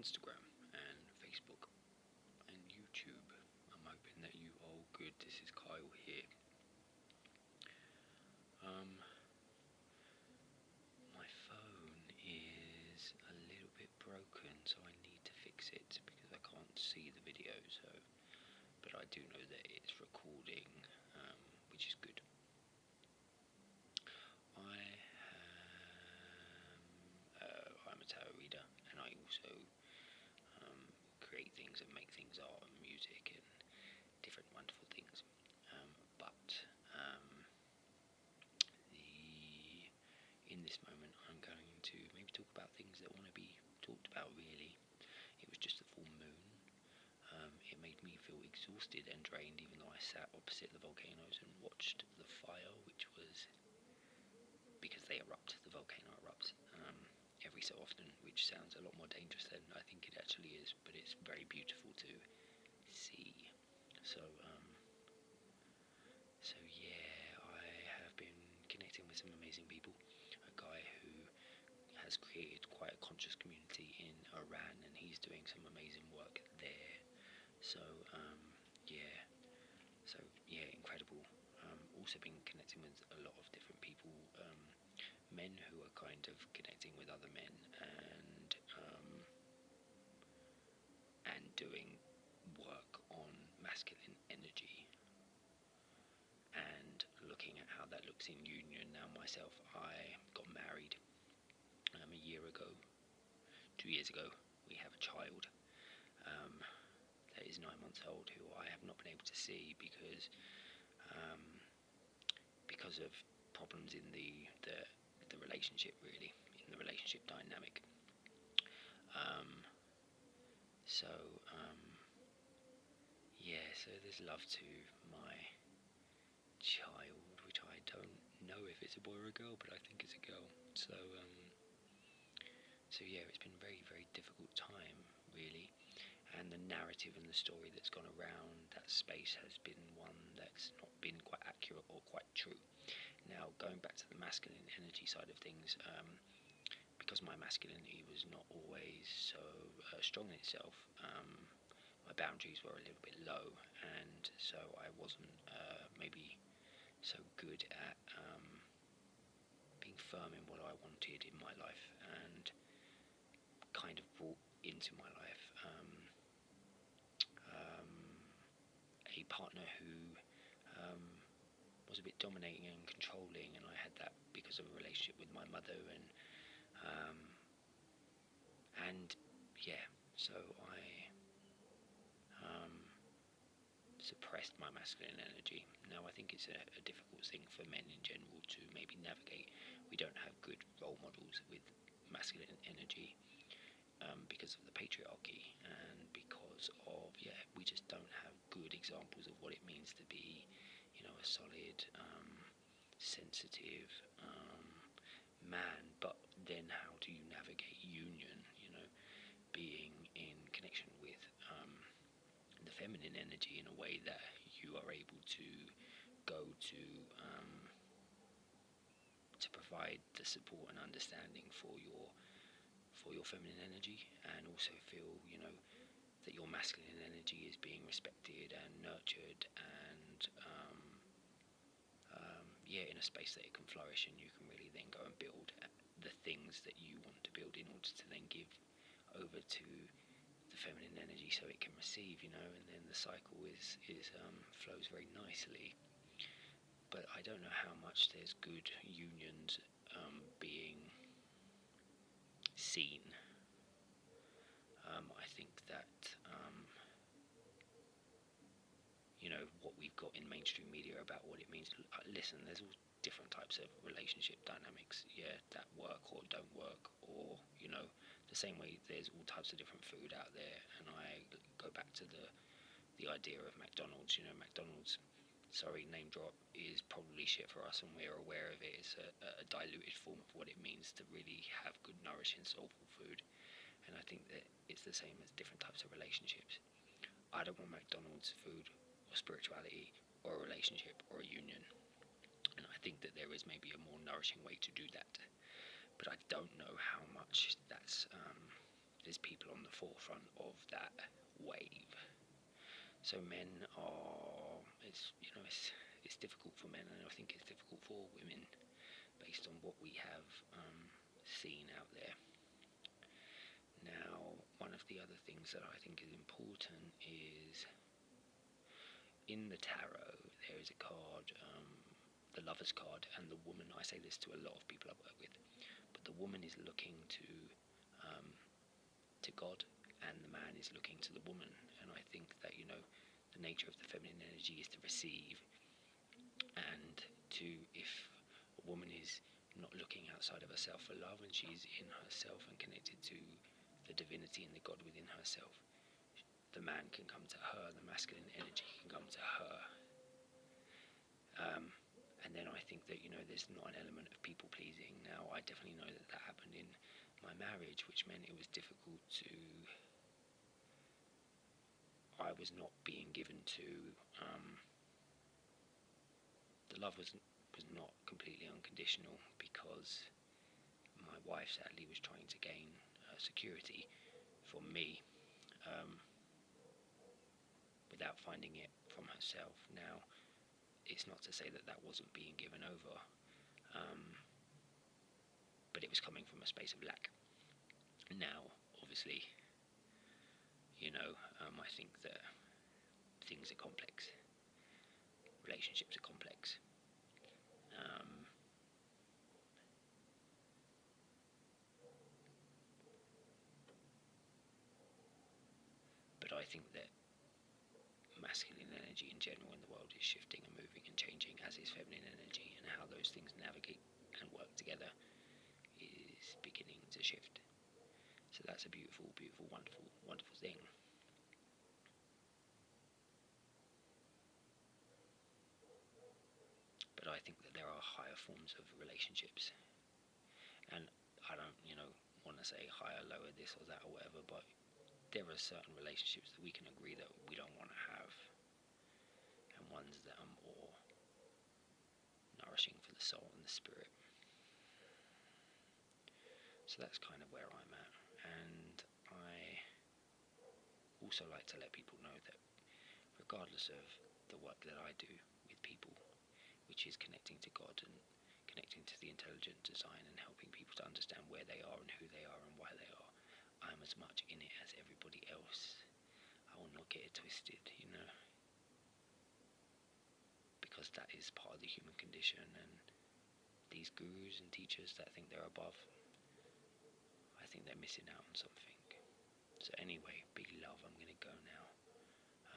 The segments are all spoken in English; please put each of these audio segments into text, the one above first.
Instagram and Facebook and YouTube. I'm hoping that you are all good. This is Kyle here. My phone is a little bit broken, so I need to fix it because I can't see the video. But I do know that it's recording, which is good. I'm a tarot reader, and I also create things and make things, art and music and different wonderful things. But in this moment, I'm going to maybe talk about things that want to be talked about. Really, it was just a full moon. It made me feel exhausted and drained, even though I sat opposite the volcanoes and watched the fire, which was because they erupt. The volcano erupts every so often, which sounds a lot more dangerous than I think it actually is, but it's very beautiful to see. So yeah, I have been connecting with some amazing people. A guy who has created quite a conscious community in Iran, and he's doing some amazing work there. So yeah, incredible. Also been connecting with a lot of different people, men who are kind of connecting with other men, and doing work on masculine energy and looking at how that looks in union. Now myself, I got married a year ago. 2 years ago, we have a child that is 9 months old, who I have not been able to see because of problems in the relationship, really, in the relationship dynamic. So yeah, so there's love to my child, which I don't know if it's a boy or a girl, but I think it's a girl. So yeah, it's been a very, very difficult time, really. And the narrative and the story that's gone around that space has been one that's not been quite accurate or quite true. Now, going back to the masculine energy side of things, because my masculinity was not always so strong in itself, my boundaries were a little bit low, and so I wasn't maybe so good at being firm in what I wanted in my life, and kind of brought into my life a partner who was a bit dominating and controlling, and I had that because of a relationship with my mother, and yeah, so I suppressed my masculine energy. Now I think it's a difficult thing for men in general to maybe navigate. We don't have good role models with masculine energy because of the patriarchy, and because of we just don't have good examples of what it means to be, a solid, sensitive man. But then, how do you navigate union? Being in connection with the feminine energy in a way that you are able to go to provide the support and understanding for your feminine energy, and also feel that your masculine energy is being respected and nurtured, and in a space that it can flourish, and you can really then go and build the things that you want to build in order to then give over to the feminine energy so it can receive, and then the cycle flows very nicely. But I don't know how much there's good unions being seen. I think that what we've got in mainstream media about what it means. Listen, there's all different types of relationship dynamics, that work or don't work, or the same way there's all types of different food out there. And I go back to the idea of McDonald's. McDonald's, sorry, name drop, is probably shit for us, and we're aware of it. It's a diluted form of what it means to really have good, nourishing, soulful food. And I think that it's the same as different types of relationships. I don't want McDonald's food or spirituality or a relationship or a union. And I think that there is maybe a more nourishing way to do that. But I don't know how much there's people on the forefront of that wave. So men are, it's difficult for men, and I think it's difficult for women based on what we have seen out there. Now, one of the other things that I think is important is in the tarot there is a card, the Lover's card, and the woman, I say this to a lot of people I work with, but the woman is looking to God, and the man is looking to the woman. And I think that, the nature of the feminine energy is to receive, and to, if a woman is not looking outside of herself for love, and she's in herself and connected to the divinity and the God within herself, the man can come to her, the masculine energy can come to her. And then I think that, there's not an element of people pleasing. Now, I definitely know that happened in my marriage, which meant it was difficult to, I was not being given to, the love was not completely unconditional, because my wife sadly was trying to gain security from me, without finding it from herself. Now, it's not to say that wasn't being given over, but it was coming from a space of lack. Now, obviously, I think that things are complex, relationships are complex. But I think that masculine energy in general in the world is shifting and moving and changing, as is feminine energy, and how those things navigate and work together is beginning to shift. So that's a beautiful, beautiful, wonderful, wonderful thing. But I think that there are higher forms of relationships, and I don't, want to say higher, lower, this or that or whatever, but there are certain relationships that we can agree that we don't want to have, and ones that are more nourishing for the soul and the spirit. So that's kind of where I'm at. And I also like to let people know that regardless of the work that I do with people, which is connecting to God and connecting to the intelligent design and helping people to understand where they are and who they are and why they are, I'm as much in it as everybody else. I will not get it twisted, because that is part of the human condition, and these gurus and teachers that think they're above, I think they're missing out on something. So anyway, big love, I'm going to go now.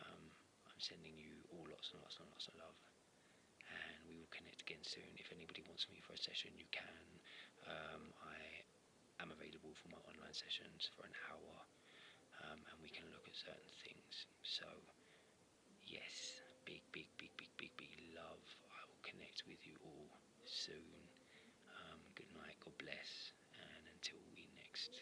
I'm sending you all lots and lots and lots of love, and we will connect again soon. If anybody wants me for a session, you can. I am available for my online sessions for an hour, and we can look at certain things. So yes, big, big, big, big, big, big love. I will connect with you all soon. Good night, God bless, and until we next